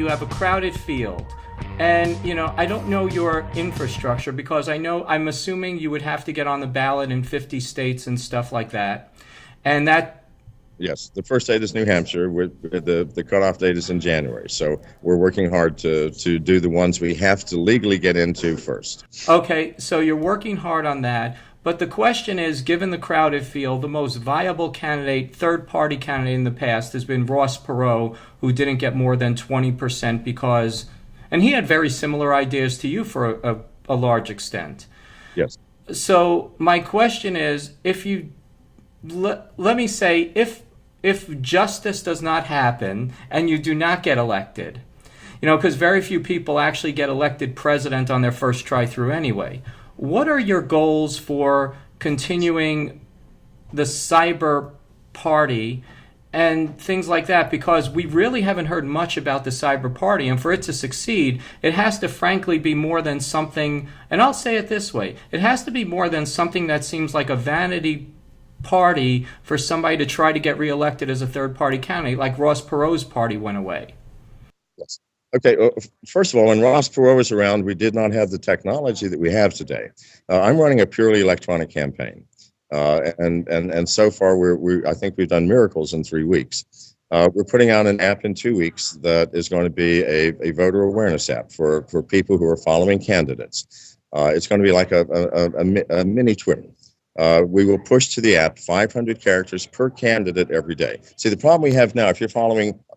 you have a crowded field. And, I don't know your infrastructure because I'm assuming you would have to get on the ballot in 50 states and stuff like that. And that, Yes, the first date is New Hampshire. The cutoff date is in January. So we're working hard to do the ones we have to legally get into first. okay, so you're working hard on that. But the question is, given the crowded field, the most viable candidate, third party candidate in the past has been Ross Perot, who didn't get more than 20% because, and he had very similar ideas to you for a large extent. Yes. So my question is, if you, let me say, if justice does not happen and you do not get elected, because very few people actually get elected president on their first try through anyway. What are your goals for continuing the cyber party and things like that? Because we really haven't heard much about the cyber party, and for it to succeed, it has to frankly be more than something, and I'll say it this way, it has to be more than something that seems like a vanity party for somebody to try to get reelected as a third party candidate, like Ross Perot's party went away. Yes. Okay, first of all, when Ross Perot was around, we did not have the technology that we have today. I'm running a purely electronic campaign, and so far I think we've done miracles in 3 weeks. We're putting out an app in 2 weeks that is going to be a voter awareness app for people who are following candidates. It's going to be like a mini Twitter. We will push to the app 500 characters per candidate every day. See, the problem we have now, if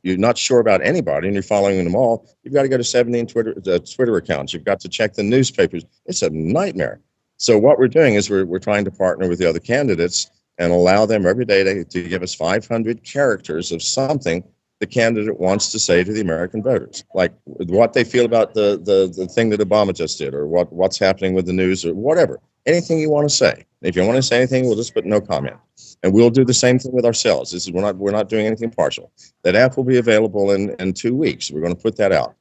you're not sure about anybody and you're following them all, you've got to go to 17 Twitter accounts. You've got to check the newspapers. It's a nightmare. So what we're doing is we're trying to partner with the other candidates and allow them every day to give us 500 characters of something the candidate wants to say to the American voters, like what they feel about the thing that Obama just did, or what's happening with the news, or whatever. Anything you want to say. If you want to say anything, we'll just put no comment, and we'll do the same thing with ourselves. We're not doing anything partial. That app will be available in 2 weeks. We're going to put that out.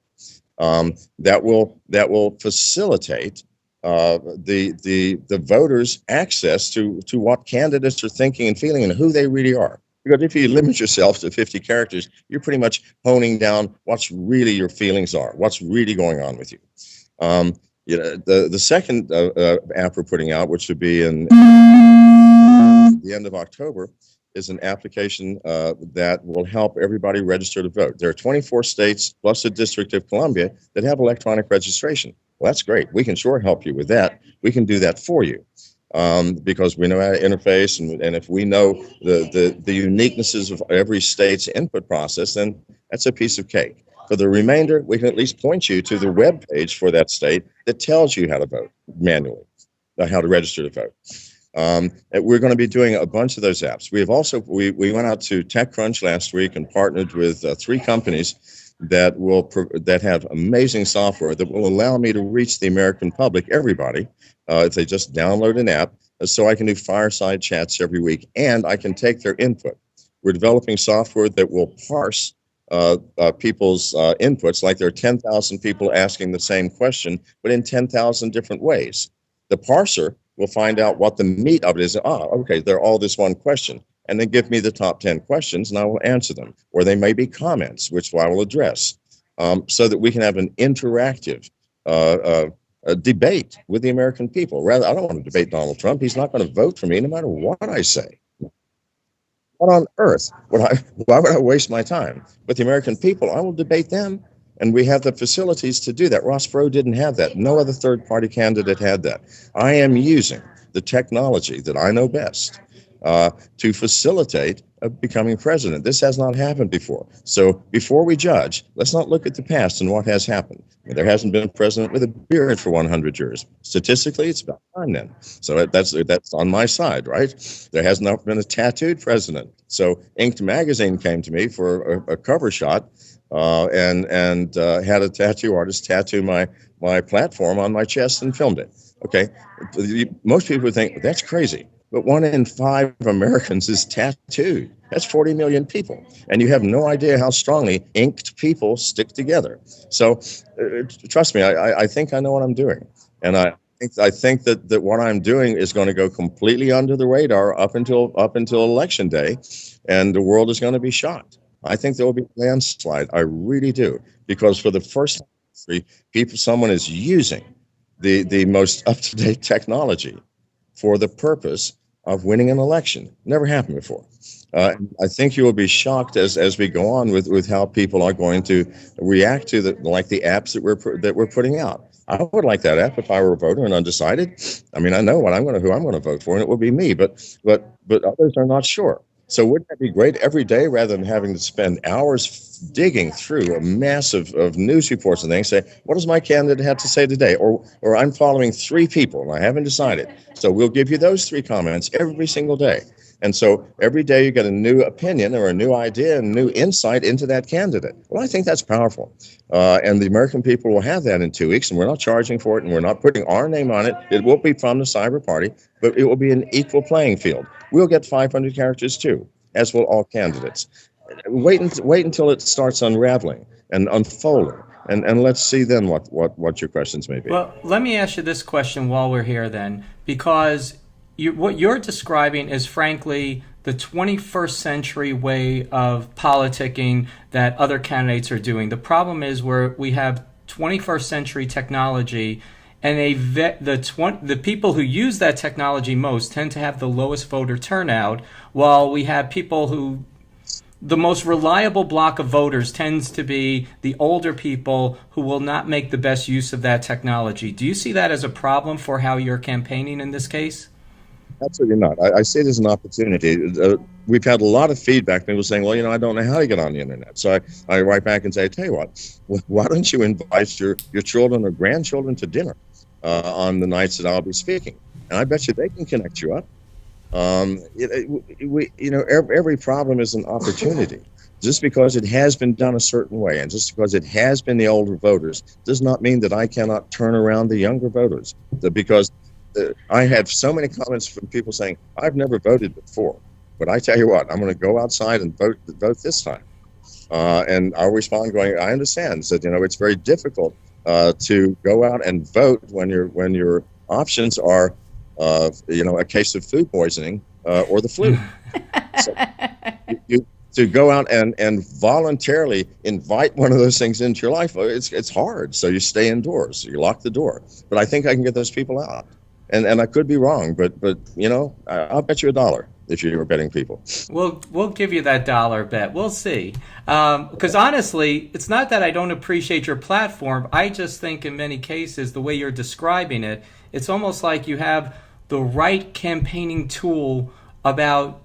That will facilitate the voters' access to what candidates are thinking and feeling and who they really are. Because if you limit yourself to 50 characters, you're pretty much honing down what's really your feelings are, what's really going on with you. The second app we're putting out, which would be in the end of October, is an application that will help everybody register to vote. There are 24 states plus the District of Columbia that have electronic registration. Well, that's great. We can sure help you with that. We can do that for you. Because we know how to interface, and if we know the uniquenesses of every state's input process, then that's a piece of cake. For the remainder, we can at least point you to the web page for that state that tells you how to vote manually, how to register to vote. We're going to be doing a bunch of those apps. We went out to TechCrunch last week and partnered with 3 companies that have amazing software that will allow me to reach the American public, everybody, if they just download an app, so I can do fireside chats every week, and I can take their input. We're developing software that will parse people's inputs, like there are 10,000 people asking the same question, but in 10,000 different ways. The parser will find out what the meat of it is. Okay, they're all this one question, and then give me the top 10 questions, and I will answer them. Or they may be comments, which I will address, so that we can have an interactive a debate with the American people. Rather, I don't want to debate Donald Trump. He's not going to vote for me no matter what I say. What on earth why would I waste my time? With the American people, I will debate them. And we have the facilities to do that. Ross Perot didn't have that. No other third-party candidate had that. I am using the technology that I know best to facilitate becoming president. This has not happened before. So before we judge, let's not look at the past and what has happened. There hasn't been a president with a beard for 100 years. Statistically, it's about time then. So that's on my side, right? There has not been a tattooed president. So Inked Magazine came to me for a cover shot and had a tattoo artist tattoo my platform on my chest and filmed it. Okay, most people would think that's crazy. But 1 in 5 Americans is tattooed. That's 40 million people. And you have no idea how strongly inked people stick together. So trust me, I think I know what I'm doing. And I think that what I'm doing is going to go completely under the radar up until election day. And the world is going to be shocked. I think there will be a landslide. I really do, because for the first time in history, someone is using the most up to date technology for the purpose of winning an election. Never happened before. I think you will be shocked as we go on with how people are going to react to the apps that we're putting out. I would like that app if I were a voter and undecided. I mean, I know who I'm going to vote for, and it will be me. But others are not sure. So wouldn't that be great every day, rather than having to spend hours digging through a mass of news reports and things? Say, what does my candidate have to say today? Or I'm following three people and I haven't decided. So we'll give you those three comments every single day. And so every day you get a new opinion or a new idea and new insight into that candidate. Well, I think that's powerful. And the American people will have that in 2 weeks, and we're not charging for it, and we're not putting our name on it. It will be from the Cyber Party, but it will be an equal playing field. We'll get 500 characters too, as will all candidates. Wait until it starts unraveling and unfolding. And let's see then what your questions may be. Well, let me ask you this question while we're here then, because what you're describing is frankly the 21st century way of politicking that other candidates are doing. The problem is where we have 21st century technology, and the people who use that technology most tend to have the lowest voter turnout, while we have people who the most reliable block of voters tends to be the older people who will not make the best use of that technology. Do you see that as a problem for how you're campaigning in this case? Absolutely not. I see it as an opportunity. We've had a lot of feedback. People saying, well, I don't know how to get on the internet. So I write back and say, I tell you what, why don't you invite your children or grandchildren to dinner on the nights that I'll be speaking? And I bet you they can connect you up. Every problem is an opportunity. Just because it has been done a certain way, and just because it has been the older voters, does not mean that I cannot turn around the younger voters. Because I had so many comments from people saying, I've never voted before, but I tell you what, I'm going to go outside and vote this time. And I'll respond going, I understand that, it's very difficult to go out and vote when your options are, a case of food poisoning or the flu. So to go out and voluntarily invite one of those things into your life, it's hard. So you stay indoors, you lock the door. But I think I can get those people out. And I could be wrong, but I'll bet you $1 if you were betting people. We'll give you that dollar bet. We'll see. Because honestly, it's not that I don't appreciate your platform. I just think in many cases, the way you're describing it, it's almost like you have the right campaigning tool about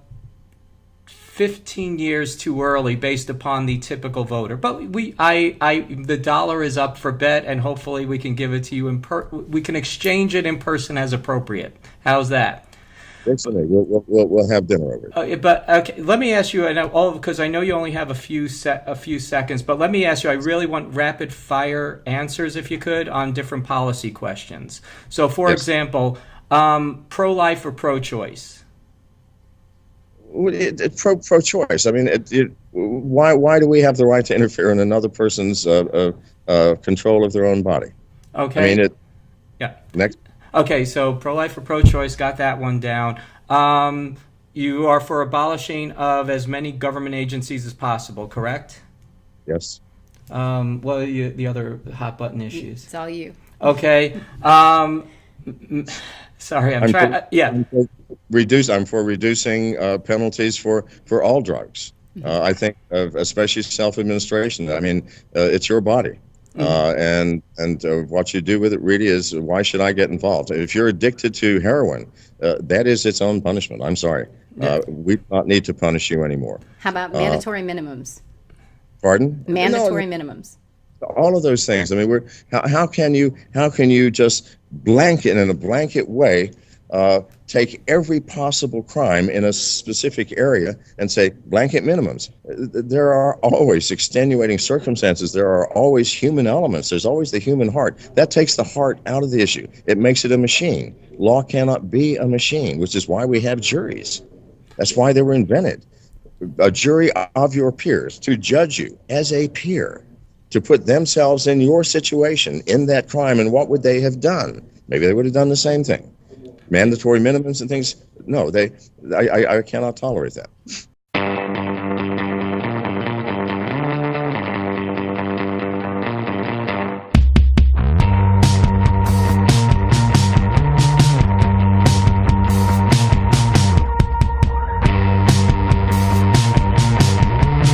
15 years too early based upon the typical voter. But the dollar is up for bet, and hopefully we can give it to you we can exchange it in person as appropriate. How's that? Excellent. We'll have dinner over it. But okay, let me ask you, because I know you only have a few seconds, but let me ask you, I really want rapid fire answers, if you could, on different policy questions. So for example, pro-life or pro-choice? Pro-choice. I mean, why do we have the right to interfere in another person's control of their own body? Okay. I mean, yeah. Next. Okay, so pro-life or pro-choice, got that one down. You are for abolishing of as many government agencies as possible, correct? Yes. What are the other hot button issues? It's all you. Okay. Sorry, I'm trying. I'm for reducing penalties for all drugs. I think especially self-administration. I mean, it's your body. And what you do with it really is, why should I get involved? If you're addicted to heroin, that is its own punishment. I'm sorry. We do not need to punish you anymore. How about mandatory minimums? Pardon? Mandatory minimums. All of those things. I mean, how can you just blanket in a blanket way take every possible crime in a specific area and say blanket minimums? There are always extenuating circumstances. There are always human elements. There's always the human heart. That takes the heart out of the issue. It makes it a machine. Law cannot be a machine, which is why we have juries. That's why they were invented. A jury of your peers to judge you as a peer, to put themselves in your situation, in that crime, and what would they have done? Maybe they would have done the same thing. Mandatory minimums and things, no, I cannot tolerate that.